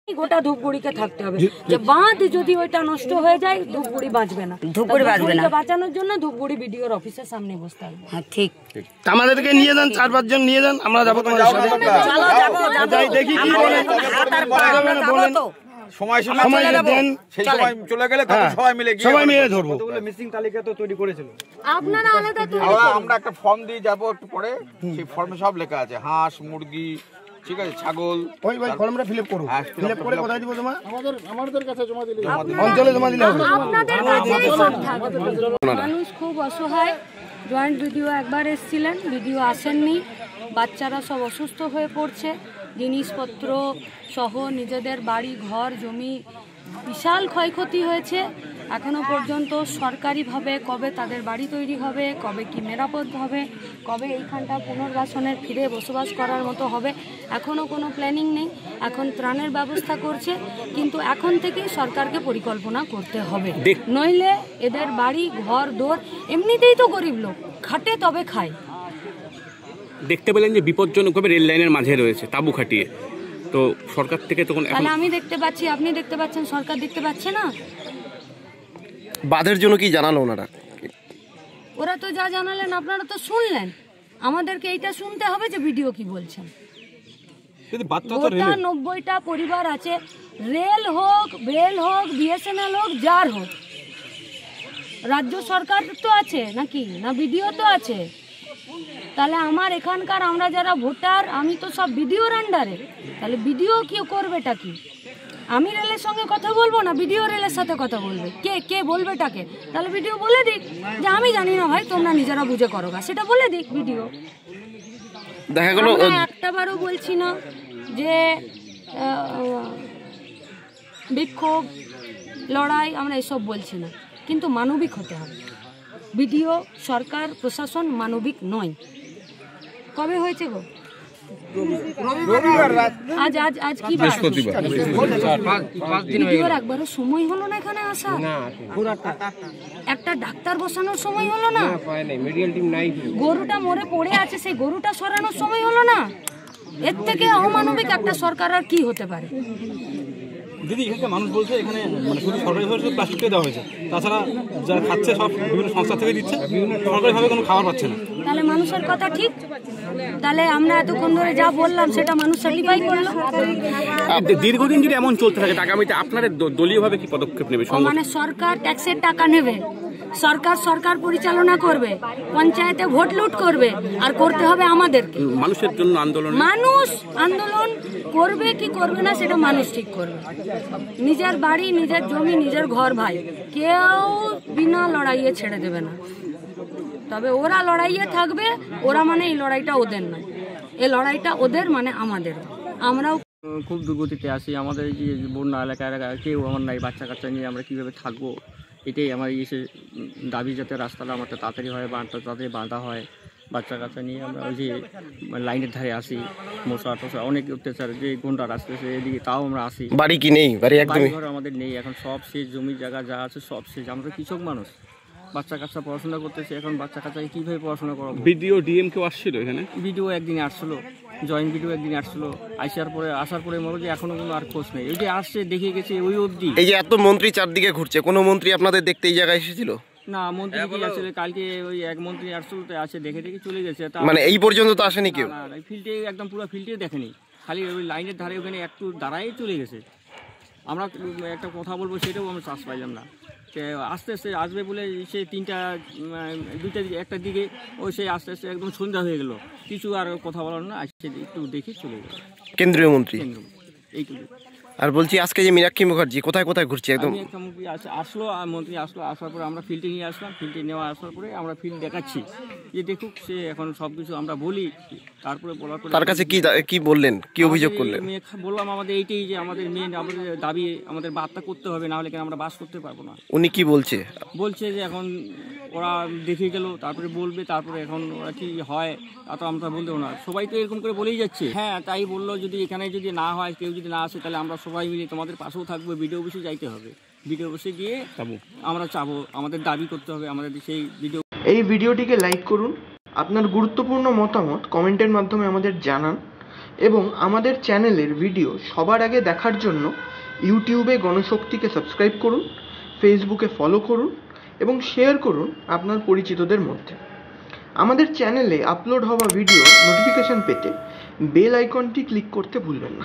গোটা ধূপগুড়িকে থাকতে হবে। যে বাঁধ যদি ওইটা নষ্ট হয়ে যায় ধূপগুড়ি বাঁচবে না, ধূপগুড়ি বাঁচবে না। বাঁচানোর জন্য ধূপগুড়ি বিডিওর অফিসের সামনে বসতে হবে। হ্যাঁ ঠিক। আমাদেরকে নিয়ে যান, 4-5 জন নিয়ে যান, আমরা যাবো তোমাদের সাথে। চলো যাবো যাই দেখি কি বলে। সময় দেন, সেই সময় চলে গেলে তখন সবাই মিলে ধরবো। মিসিং তালিকা তো তৈরি করেছিল আপনারা আলাদা তৈরি। আমরা একটা ফর্ম দিয়ে যাবো একটু পরে, সেই ফর্মে সব লেখা আছে হাঁস, মুরগি, ঠিক আছে, ছাগল। ওই ভাই ফর্মটা ফিলআপ করো। ফিলআপ করে কোথায় দিব তোমার? আমাদের কাছে জমা দিলে অঞ্চলে জমা দিলে হবে। আপনাদের কাছেই সব থাকবে। মানুষ খুব অসহায়। জয়েন্ট ভিডিও একবার এসেছিলেন, ভিডিও আসেননি। বাচ্চারা সব অসুস্থ হয়ে পড়ছে, জিনিসপত্র সহ নিজেদের বাড়ি ঘর জমি বিশাল ক্ষয়ক্ষতি হয়েছে। এখনো পর্যন্ত সরকারিভাবে কবে তাদের বাড়ি তৈরি হবে, কবে কি নিরাপদ হবে, কবে এইখানটা পুনর্বাসনের ফিরে বসবাস করার মতো হবে, এখনও কোনো প্ল্যানিং নেই। এখন ত্রাণের ব্যবস্থা করছে, কিন্তু এখন থেকেই সরকারকে পরিকল্পনা করতে হবে, নইলে এদের বাড়ি ঘর দোর, এমনিতেই তো গরিব লোক, খাটে তবে খায়। দেখতে পেলেন যে বিপজ্জনকভাবে রেল লাইনের মাঝে রয়েছে তাঁবু খাটিয়ে, তো সরকার থেকে তখন তাহলে আমি দেখতে পাচ্ছি, আপনি দেখতে পাচ্ছেন, সরকার দেখতে পাচ্ছে না? বাঁধের জন্য কি জানালো ওনারা? ওরা তো যা জানালেন আপনারা তো শুনলেন, আমাদেরকে এইটা শুনতে হবে যে ভিডিও কি বলছেন। গোটা 90টা পরিবার আছে, রেল হোক, বেল হোক, বিএসএনএল হোক, যার হোক, রাজ্য সরকার তো আছে নাকি না, ভিডিও তো আছে। তাহলে আমার এখানকার আমরা যারা ভোটার, আমি তো সব ভিডিওর আন্ডারে, তাহলে ভিডিও কি করবেটা কি? আমি রেলের সঙ্গে কথা বলবো না, ভিডিও রেলের সাথে কথা বলবে? কে বলবেটাকে? তাহলে ভিডিও বলে দিক যে আমি জানি না ভাই, তোমরা নিজেরা বুঝে করো, সেটা বলে দিক ভিডিও। দেখা গেল একটাবারও বলছি না যে বিক্ষোভ লড়াই, আমরা এসব বলছি না, কিন্তু মানবিক হতে হবে। ভিডিও সরকার প্রশাসন মানবিক নয়। কবে হয়েছে গো? আজ কি ভিডিওর একবারও সময় হলো না এখানে আসা? একটা ডাক্তার বসানোর সময় হলো না? গরুটা মরে পড়ে আছে, সেই গরুটা সরানোর সময় হলো না? এর থেকে অমানবিক একটা সরকার আর কি হতে পারে? দিদি, এখানকার মানুষ বলছে এখানে মানে শুধু সরকারিভাবে শুধু প্লাস্টিক দেওয়া হয়েছে, তাছাড়া যারা খাচ্ছে সব বিভিন্ন সংস্থা থেকে দিচ্ছে, সরকারিভাবে কোনো খাবার পাচ্ছে না। তাহলে মানুষের কথা ঠিক, তাহলে আমরা এতক্ষণ ধরে যা বললাম সেটা মানুষ সার্টিফাই করলো। দীর্ঘদিন যদি এমন চলতে থাকে, আগামীতে আপনারা দলীয়ভাবে কি পদক্ষেপ নেবে? মানে সরকার ট্যাক্সের টাকা নেবে, সরকার পরিচালনা করবে, পঞ্চায়েতে ভোট লুট করবে, আর করতে হবে আমাদেরকে। মানুষের জন্য আন্দোলন, মানুষ আন্দোলন করবে কি করবে না সেটা মানুষ ঠিক করবে। নিজের বাড়ি, নিজের জমি, নিজের ঘর, ভাই, কেউ বিনা লড়াইয়ে ছেড়ে দেবে না। তবে ওরা লড়াইয়ে থাকবে, ওরা মানে এই লড়াইটা ওদের নয়, এই লড়াইটা ওদের মানে আমাদের। আমরাও খুব দুর্গতিতে আছি, আমাদের যে বন্যা এলাকায় কেউ আমার নাই, বাচ্চা কাচ্চা নিয়ে আমরা কীভাবে থাকবো, এটাই আমার এসে দাবি, যাতে রাস্তাটা আমাদের তাড়াতাড়ি হয়, তাড়াতাড়ি বাঁধা হয়। বাচ্চা কাচ্চা নিয়ে আমরা ওই যে লাইনের ধারে আসি, মশা টশা অনেক অত্যাচার, যে গুন্ডা আসতেছে এদিকে, তাও আমরা আসি। বাড়ি কি নেই? বাড়ি একদমই ঘর আমাদের নেই, এখন সব শেষ, জমি জায়গা যা আছে সব শেষ। আমরা কৃষক মানুষ, বাচ্চা কাচ্চা পড়াশোনা করতেছে, এখন বাচ্চা কাচ্চাকে কীভাবে পড়াশোনা করাবো? ভিডিও ডিএম কেউ আসছিল এখানে? ভিডিও একদিন আসছিলো, জয়েন্ট ভিডিও একদিন আসছিলো, আসার পরে মনে যে এখনো কোনো আর খোঁজ নেই। এই যে আসছে, দেখে গেছে ওই অবধি। এই যে এত মন্ত্রী চারদিকে ঘুরছে, কোনো মন্ত্রী আপনাদের দেখতে এই জায়গায় এসেছিল? না, মন্ত্রী কি আসলে কালকে ওই এক মন্ত্রী আসছিল, তো আসে দেখে চলে গেছে। মানে এই পর্যন্ত তো আসেনি কেউ? না, ফিল্ডে একদম পুরো ফিল্ডে দেখেনি, খালি ওই লাইনের ধারে ওখানে একটু দাঁড়াই চলে গেছে। আমরা একটা কথা বলবো সেটাও আমরা চান্স পাইলাম না। আস্তে আস্তে আসবে বলে সে 1টার দিকে ওই সে আস্তে আস্তে একদম সন্ধ্যা হয়ে গেল, কিছু আর কথা বলার না, আসছে একটু দেখে চলে গেল কেন্দ্রীয় মন্ত্রী। এইটুকু। আর বলছি, আজকে যে মীনাক্ষী মুখার্জি কোথায় কোথায় ঘুরছে? একদম আসলো, মন্ত্রী আসলো, আসার পরে আমরা ফিল্ডে নিয়ে আসলাম, ফিল্ডে নেওয়া আসার পরে আমরা ফিল্ড দেখাচ্ছি যে দেখুক, সে এখন সব কিছু আমরা বলি, তারপরে বলার পরে তার কাছে কি বললেন, কি অভিযোগ করলেন? বললাম আমাদের এইটাই, যে আমাদের মেন আমাদের দাবি, আমাদের বার্তা করতে হবে, না হলে কেন আমরা বাস করতে পারবো না। উনি কি বলছে যে এখন ওরা দেখে গেল, তারপরে বলবে, তারপরে এখন ওরা কি হয় তা তো আমরা বলতেও না, সবাই তো এরকম করে বলেই যাচ্ছে। হ্যাঁ, তাই বললো, যদি এখানে যদি না হয়, কেউ যদি না আসে, তাহলে আমরা সবাই মিলে তোমাদের পাশেও থাকবো, ভিডিও অফিসে যাইতে হবে, ভিডিও অফিসে গিয়ে আমরা চাবো, আমাদের দাবি করতে হবে, আমাদের সেই ভিডিও। এই ভিডিওটিকে লাইক করুন, আপনার গুরুত্বপূর্ণ মতামত কমেন্টের মাধ্যমে আমাদের জানান এবং আমাদের চ্যানেলের ভিডিও সবার আগে দেখার জন্য ইউটিউবে গণশক্তিকে সাবস্ক্রাইব করুন, ফেসবুকে ফলো করুন এবং শেয়ার করুন আপনার পরিচিতদের মধ্যে। আমাদের চ্যানেলে আপলোড হওয়া ভিডিও নোটিফিকেশন পেতে বেল আইকনটি ক্লিক করতে ভুলবেন না।